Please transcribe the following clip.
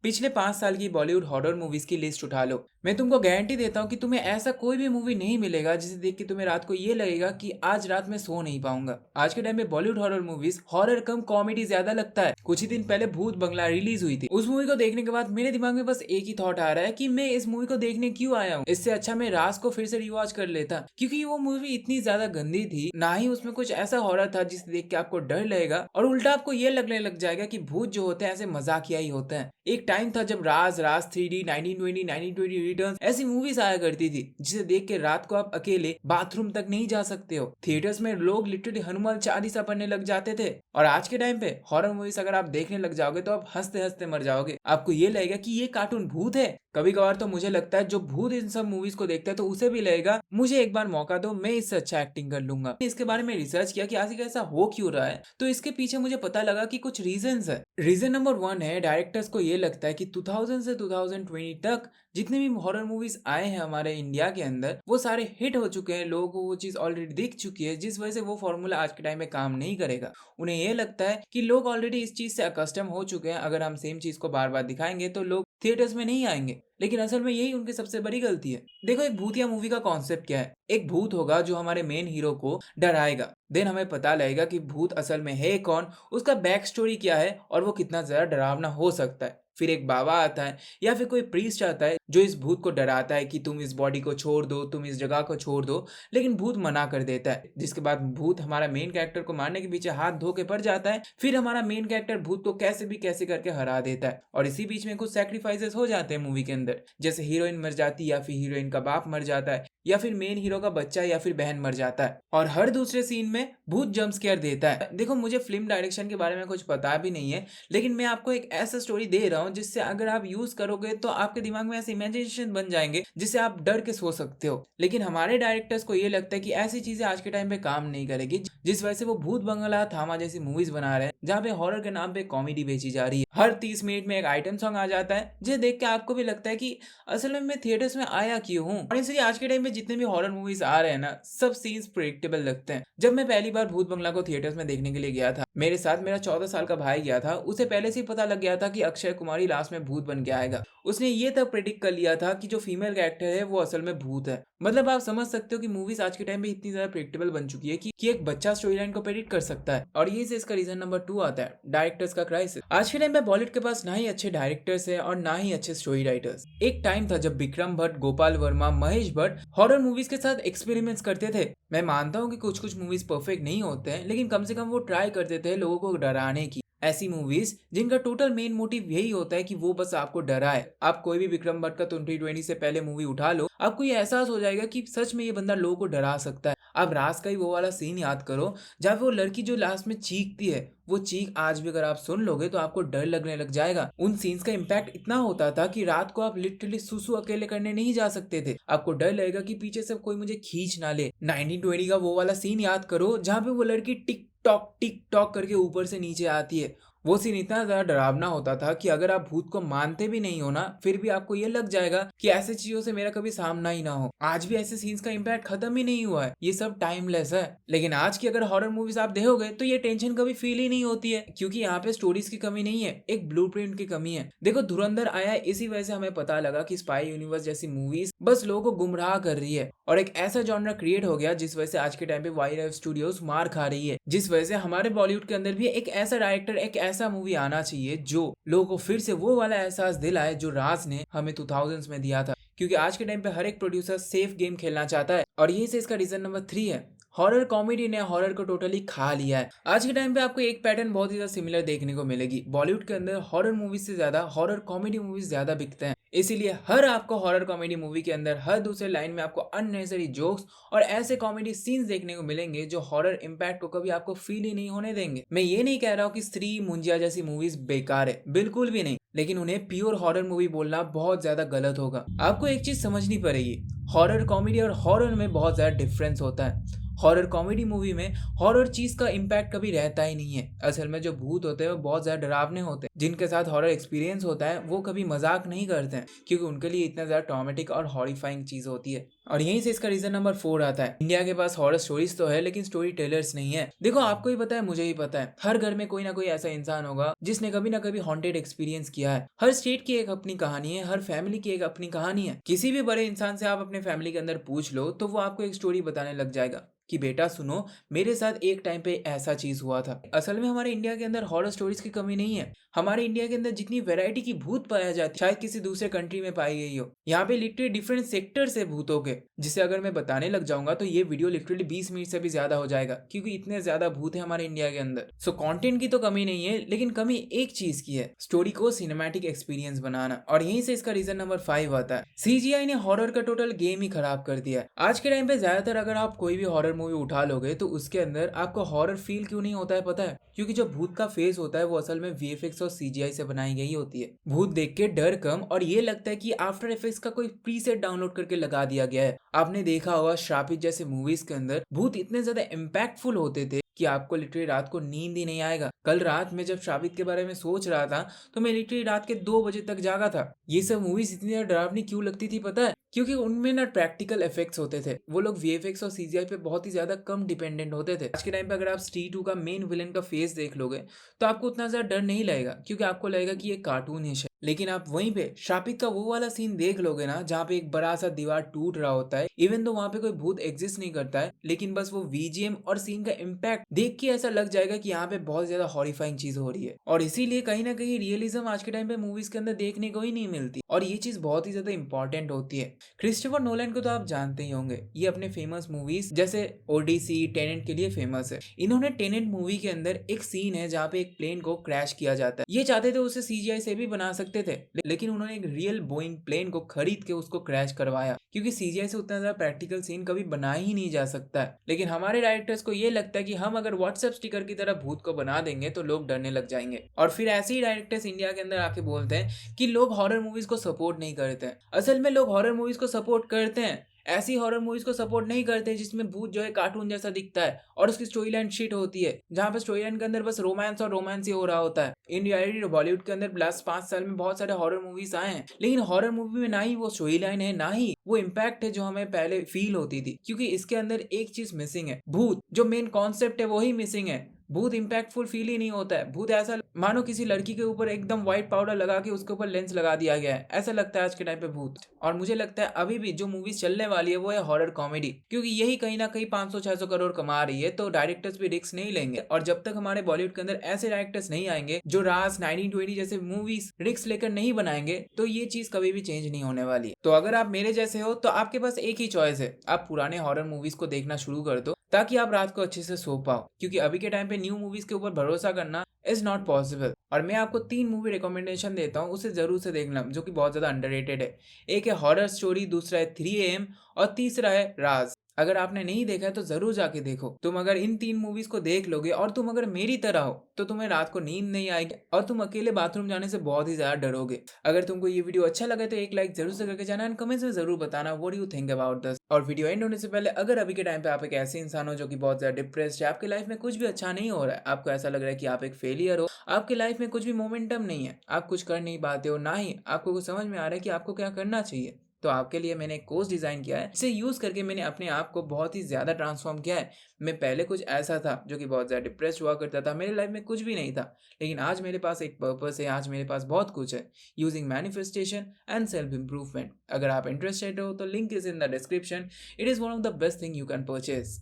पिछले 5 साल की बॉलीवुड हॉरर मूवीज की लिस्ट उठा लो। मैं तुमको गारंटी देता हूँ कि तुम्हें ऐसा कोई भी मूवी नहीं मिलेगा जिसे देख के तुम्हें रात को ये लगेगा कि आज रात में सो नहीं पाऊंगा। आज के टाइम में बॉलीवुड हॉरर मूवीज हॉरर कम कॉमेडी ज्यादा लगता है। कुछ ही दिन पहले भूत बंगला रिलीज हुई थी। उस मूवी को देखने के बाद मेरे दिमाग में बस एक ही थॉट आ रहा है कि मैं इस मूवी को देखने क्यों आया हूँ। इससे अच्छा मैं राज को फिर से रिवॉच कर लेता, क्योंकि वो मूवी इतनी ज्यादा गंदी थी। ना ही उसमें कुछ ऐसा हॉरर था जिसे देख के आपको डर लगेगा, और उल्टा आपको ये लगने लग जाएगा कि भूत जो होते हैं ऐसे मजाकिया ही होते हैं। एक टाइम था जब राज, राज 3D, 1920, 1920 रिटर्न्स ऐसी मूवीज आया करती थी जिसे देख के रात को आप अकेले बाथरूम तक नहीं जा सकते हो। थिएटर्स में लोग लिटरली हनुमान चालीसा पढ़ने लग जाते थे। और आज के टाइम पे हॉरर मूवीज अगर आप देखने लग जाओगे तो आप हंसते हंसते मर जाओगे। आपको ये लगेगा कि ये कार्टून भूत है। कभी कभार तो मुझे लगता है जो भूत इन सब मूवीज को देखता है तो उसे भी लगेगा मुझे एक बार मौका दो, मैं इससे अच्छा एक्टिंग कर लूंगा। इसके बारे में रिसर्च किया कि आखिर ऐसा हो क्यों रहा है, तो इसके पीछे मुझे पता लगा कि कुछ रीजंस है। रीजन नंबर 1 है, डायरेक्टर्स को ये लगता है कि 2000 से 2020 तक जितने भी हॉरर मूवीज आए हैं हमारे इंडिया के अंदर वो सारे हिट हो चुके हैं। लोगों को वो चीज ऑलरेडी दिख चुकी है, जिस वजह से वो फॉर्मूला आज के टाइम में काम नहीं करेगा। उन्हें ये लगता है कि लोग ऑलरेडी इस चीज से अकस्टम हो चुके हैं, अगर हम सेम चीज को बार बार दिखाएंगे तो लोग थिएटर्स में नहीं आएंगे। लेकिन असल में यही उनकी सबसे बड़ी गलती है। देखो, एक भूतिया मूवी का कॉन्सेप्ट क्या है। एक भूत होगा जो हमारे मेन हीरो को डराएगा। देन हमें पता लगेगा कि भूत असल में है कौन, उसका बैक स्टोरी क्या है और वो कितना ज्यादा डरावना हो सकता है। फिर एक बाबा आता है या फिर कोई प्रीस्ट आता है जो इस भूत को डराता है कि तुम इस बॉडी को छोड़ दो, तुम इस जगह को छोड़ दो। लेकिन भूत मना कर देता है, जिसके बाद भूत हमारा मेन कैरेक्टर को मारने के पीछे हाथ धो के पड़ जाता है। फिर हमारा मेन कैरेक्टर भूत को कैसे भी कैसे करके हरा देता है। और इसी बीच में कुछ सैक्रिफाइसेस हो जाते हैं मूवी के अंदर, जैसे हीरोइन मर जाती है या फिर हीरोइन का बाप मर जाता है या फिर मेन हीरो का बच्चा या फिर बहन मर जाता है। और हर दूसरे सीन में भूत जंप स्केयर देता है। देखो, मुझे फिल्म डायरेक्शन के बारे में कुछ पता भी नहीं है, लेकिन मैं आपको एक ऐसा स्टोरी दे रहा हूँ जिससे अगर आप यूज करोगे तो आपके दिमाग में ऐसे इमेजिनेशन बन जाएंगे जिससे आप डर के सो सकते हो। लेकिन हमारे डायरेक्टर्स को ये लगता है कि ऐसी चीजें आज के टाइम पे काम नहीं करेगी, जिस वजह से वो भूत बंगला, थामा जैसी मूवीज बना रहे हैं जहाँ पे हॉरर के नाम पे कॉमेडी बेची जा रही है। हर 30 मिनट में एक आइटम सॉन्ग आ जाता है जिसे देख के आपको भी लगता है कि असल में मैं थिएटर्स में आया क्यों हूँ। और इसलिए आज के टाइम में जितने भी हॉरर मूवीज आ रहे हैं ना, सब सीन्स प्रेडिक्टेबल लगते हैं। जब मैं पहली बार भूत बंगला को थिएटर्स में देखने के लिए गया था, मेरे साथ मेरा 14 साल का भाई गया था। उसे पहले से ही पता लग गया था कि अक्षय कुमार ही लास्ट में भूत बन के आएगा। उसने ये तब प्रेडिक्ट कर लिया था कि जो फीमेल कैरेक्टर है वो असल में भूत है। मतलब आप समझ सकते हो कि मूवीज आज के टाइम में इतनी ज्यादा प्रेडिक्टेबल बन चुकी है कि एक बच्चा स्टोरी लाइन को प्रेडिक्ट कर सकता है। और ये से इसका रीजन नंबर 2 आता है, डायरेक्टर्स का क्राइसिस। आज के टाइम में बॉलीवुड के पास ना ही अच्छे डायरेक्टर्स है और ना ही अच्छे स्टोरी राइटर्स। एक टाइम था जब विक्रम भट्ट, गोपाल वर्मा, महेश भट्ट हॉरर मूवीज के साथ एक्सपेरिमेंट्स करते थे। मैं मानता हूँ कि कुछ कुछ मूवीज परफेक्ट नहीं होते हैं, लेकिन कम से कम वो ट्राई करते थे लोगों को डराने की। ऐसी मूवीज जिनका टोटल मेन मोटिव यही होता है कि वो बस आपको डराए। आप कोई भी विक्रम भट्ट का 2020 से पहले मूवी उठा लो, आपको ये एहसास हो जाएगा कि सच में ये बंदा लोगों को डरा सकता है। आप राज का ही वो वाला सीन याद करो जहाँ पे वो लड़की जो लास्ट में चीखती है, वो चीख आज भी अगर आप सुन लोगे तो आपको डर लगने लग जाएगा। उन सीन्स का इम्पैक्ट इतना होता था कि रात को आप लिटरली सुसु अकेले करने नहीं जा सकते थे। आपको डर लगेगा कि पीछे से कोई मुझे खींच ना ले। 1920 का वो वाला सीन याद करो जहाँ पे वो लड़की टिक टॉक करके ऊपर से नीचे आती है। वो सीन इतना ज्यादा डरावना होता था कि अगर आप भूत को मानते भी नहीं हो ना, फिर भी आपको ये लग जाएगा कि ऐसे चीजों से मेरा कभी सामना ही ना हो। आज भी ऐसे सीन्स का इम्पैक्ट खत्म ही नहीं हुआ है, ये सब टाइमलेस है। लेकिन आज की अगर हॉरर मूवीज आप देखोगे तो ये टेंशन कभी फील ही नहीं होती है, क्योंकि यहाँ पे स्टोरीज की कमी नहीं है, एक ब्लूप्रिंट की कमी है। देखो, धुरंधर आया, इसी वजह से हमें पता लगा कि स्पाई यूनिवर्स जैसी मूवीज बस लोगों को गुमराह कर रही है और एक ऐसा जॉनरा क्रिएट हो गया जिस वजह से आज के टाइम पे वाई स्टूडियोज मार खा रही है। जिस वजह से हमारे बॉलीवुड के अंदर भी एक ऐसा डायरेक्टर, एक ऐसा मूवी आना चाहिए जो लोगों को फिर से वो वाला एहसास दिलाए जो राज ने हमें 2000s में दिया था। क्योंकि आज के टाइम पे हर एक प्रोड्यूसर सेफ गेम खेलना चाहता है, और यही से इसका रीजन नंबर 3 है, हॉरर कॉमेडी ने हॉरर को टोटली खा लिया है। आज के टाइम पे आपको एक पैटर्न बहुत ही ज्यादा सिमिलर देखने को मिलेगी। बॉलीवुड के अंदर हॉरर मूवीज से ज्यादा हॉरर कॉमेडी मूवीज ज्यादा बिकते हैं। इसीलिए हर आपको हॉरर कॉमेडी मूवी के अंदर हर दूसरे लाइन में आपको अननेसेसरी जोक्स और ऐसे कॉमेडी सीन्स देखने को मिलेंगे जो हॉरर इम्पैक्ट को कभी आपको फील ही नहीं होने देंगे। मैं ये नहीं कह रहा हूँ कि स्त्री, मुंजिया जैसी मूवीज बेकार है, बिल्कुल भी नहीं, लेकिन उन्हें प्योर हॉरर मूवी बोलना बहुत ज्यादा गलत होगा। आपको एक चीज समझनी पड़ेगी, हॉरर कॉमेडी और हॉरर में बहुत ज्यादा डिफरेंस होता है। हॉरर कॉमेडी मूवी में हॉरर चीज का इम्पैक्ट कभी रहता ही नहीं है। असल में जो भूत होते हैं वो बहुत ज्यादा डरावने होते हैं। जिनके साथ हॉरर एक्सपीरियंस होता है वो कभी मजाक नहीं करते हैं, क्योंकि उनके लिए इतना ज्यादा ट्रॉमेटिक और हॉरिफाइंग चीज होती है। और यहीं से इसका रीजन नंबर 4 आता है। इंडिया के पास हॉरर स्टोरीज तो है लेकिन स्टोरी टेलर्स नहीं है। देखो आपको ही पता है, मुझे ही पता है, हर घर में कोई ना कोई ऐसा इंसान होगा जिसने कभी ना कभी हॉन्टेड एक्सपीरियंस किया है। हर स्टेट की एक अपनी कहानी है, हर फैमिली की एक अपनी कहानी है। किसी भी बड़े इंसान से आप अपने फैमिली के अंदर पूछ लो तो वो आपको एक स्टोरी बताने लग जाएगा कि बेटा सुनो, मेरे साथ एक टाइम पे ऐसा चीज हुआ था। असल में हमारे इंडिया के अंदर हॉरर स्टोरीज की कमी नहीं है। हमारे इंडिया के अंदर जितनी वैरायटी की भूत पाया जाती है शायद किसी दूसरे कंट्री में पाई गई हो। यहाँ पे लिटरली डिफरेंट सेक्टर से भूतों के, जिसे अगर मैं बताने लग जाऊंगा तो ये वीडियो लिटरली 20 मिनट से भी ज्यादा हो जाएगा, क्योंकि इतने ज्यादा भूत है हमारे इंडिया के अंदर। सो कंटेंट की तो कमी नहीं है, लेकिन कमी एक चीज की है, स्टोरी को सिनेमैटिक एक्सपीरियंस बनाना। और यहीं से इसका रीजन नंबर 5 आता है। सीजीआई ने हॉरर का टोटल गेम ही खराब कर दिया है। आज के टाइम पे ज्यादातर अगर आप कोई भी हॉरर मूवी उठा लोगे तो उसके अंदर आपको हॉरर फील क्यों नहीं होता है पता है? क्योंकि जो भूत का फेस होता है वो असल में वीएफएक्स और सीजीआई से बनाई गई होती है। भूत देख के डर कम और ये लगता है कि आफ्टर इफेक्ट्स का कोई प्रीसेट डाउनलोड करके लगा दिया गया है। आपने देखा होगा श्रापित जैसे मूवीज के अंदर भूत इतने ज्यादा इम्पैक्टफुल होते थे कि आपको लिटरली रात को नींद ही नहीं आएगा। कल रात में जब श्रापित के बारे में सोच रहा था तो मैं लिटरली रात के 2 बजे तक जागा था। ये सब मूवीज इतनी ज्यादा डरावनी क्यों लगती थी पता है? क्योंकि उनमें ना प्रैक्टिकल इफेक्ट्स होते थे। वो लोग वीएफएक्स और सीजीआई पे बहुत ही ज्यादा कम डिपेंडेंट होते थे। आज के टाइम पे अगर आप स्ट्रीट 2 का मेन विलेन का फेस देख लोगे तो आपको उतना ज्यादा डर नहीं लगेगा, क्योंकि आपको लगेगा कि ये कार्टून है। लेकिन आप वहीं पे श्रापित का वो वाला सीन देख लोगे ना जहाँ पे एक बड़ा सा दीवार टूट रहा होता है, इवन तो वहां पे कोई भूत एग्जिस्ट नहीं करता है, लेकिन बस वो वीजीएम और सीन का इम्पैक्ट देख के ऐसा लग जाएगा कि यहाँ पे बहुत ज्यादा हॉरिफाइंग चीज हो रही है। और इसीलिए कहीं ना कहीं रियलिज्म आज के टाइम पे मूवीज के अंदर देखने को ही नहीं मिलती, और ये चीज बहुत ही ज्यादा इंपॉर्टेंट होती है। क्रिस्टोफर नोलन को तो आप जानते ही होंगे, ये अपने फेमस मूवीज जैसे ओडिसी, टेनेंट के लिए फेमस है। इन्होंने टेनेंट मूवी के अंदर एक सीन है जहाँ पे एक प्लेन को क्रैश किया जाता है। ये चाहते थे उसे सीजीआई से भी बना सकते थे, लेकिन उन्होंने एक रियल बोइंग प्लेन को खरीद के उसको क्रैश करवाया, क्योंकि सीजीआई से उतना ज्यादा प्रैक्टिकल सीन कभी बना ही नहीं जा सकता है। लेकिन हमारे डायरेक्टर्स को ये लगता है कि हम अगर व्हाट्सएप स्टिकर की तरह भूत को बना देंगे तो लोग डरने लग जाएंगे। और फिर ऐसे ही डायरेक्टर्स इंडिया के अंदर आके बोलते हैं कि लोग हॉरर मूवीज को सपोर्ट नहीं करते हैं। असल में लोग हॉरर मूवीज को सपोर्ट करते हैं, ऐसी हॉरर मूवीज को सपोर्ट नहीं करते जिसमें भूत जो है कार्टून जैसा दिखता है और उसकी स्टोरी लाइन शिट होती है, जहाँ पे स्टोरी लाइन के अंदर बस रोमांस और रोमांस ही हो रहा होता है। इन रियलिटी बॉलीवुड के अंदर लास्ट 5 साल में बहुत सारे हॉरर मूवीज आए हैं, लेकिन हॉरर मूवी में ना ही वो स्टोरी लाइन है ना ही वो इम्पैक्ट है जो हमें पहले फील होती थी, क्योंकि इसके अंदर एक चीज मिसिंग है, भूत जो मेन कॉन्सेप्ट है वही मिसिंग है। भूत इम्पैक्टफुल फील ही नहीं होता है। भूत ऐसा मानो किसी लड़की के ऊपर एकदम व्हाइट पाउडर लगा के उसके ऊपर लेंस लगा दिया गया है, ऐसा लगता है आज के टाइम पे भूत। और मुझे लगता है अभी भी जो मूवीज चलने वाली है वो है हॉरर कॉमेडी, क्योंकि यही कहीं ना कहीं 500-600 करोड़ कमा रही है, तो डायरेक्टर्स भी रिस्क नहीं लेंगे। और जब तक हमारे बॉलीवुड के अंदर ऐसे डायरेक्टर्स नहीं आएंगे जो राज 1920 जैसे मूवीज रिस्क लेकर नहीं बनाएंगे, तो ये चीज कभी भी चेंज नहीं होने वाली है। तो अगर आप मेरे जैसे हो तो आपके पास एक ही चॉइस है, आप पुराने हॉरर मूवीज को देखना शुरू कर दो ताकि आप रात को अच्छे से सो पाओ, क्योंकि अभी के टाइम पे न्यू मूवीज के ऊपर भरोसा करना इज नॉट पॉसिबल। और मैं आपको 3 मूवी रिकमेंडेशन देता हूँ, उसे जरूर से देखना, जो कि बहुत ज्यादा अंडररेटेड है। एक है हॉरर स्टोरी, दूसरा है 3 AM और तीसरा है राज। अगर आपने नहीं देखा है तो जरूर जाके देखो। तुम अगर इन 3 मूवीज को देख लोगे और तुम अगर मेरी तरह हो तो तुम्हें रात को नींद नहीं आएगी और तुम अकेले बाथरूम जाने से बहुत ही ज्यादा डरोगे। अगर तुमको ये वीडियो अच्छा लगे तो एक लाइक जरूर से करके जाना एंड कमेंट्स में जरूर बताना what you think about this. और वीडियो एंड होने से पहले अगर अभी के टाइम पे आप एक ऐसे इंसान हो जो कि बहुत ज्यादा डिप्रेस्ड है, आपकी लाइफ में कुछ भी अच्छा नहीं हो रहा है, आपको ऐसा लग रहा है कि आप एक फेलियर हो, आपकी लाइफ में कुछ भी मोमेंटम नहीं है, आप कुछ कर नहीं पाते हो, ना ही आपको कुछ समझ में आ रहा है कि आपको क्या करना चाहिए, तो आपके लिए मैंने एक कोर्स डिजाइन किया है। इसे यूज करके मैंने अपने आप को बहुत ही ज्यादा ट्रांसफॉर्म किया है। मैं पहले कुछ ऐसा था जो कि बहुत ज्यादा डिप्रेस्ड हुआ करता था, मेरे लाइफ में कुछ भी नहीं था, लेकिन आज मेरे पास एक पर्पस है, आज मेरे पास बहुत कुछ है, using manifestation and self improvement. अगर आप इंटरेस्टेड हो तो link is in the description. It is one of the best thing you can purchase.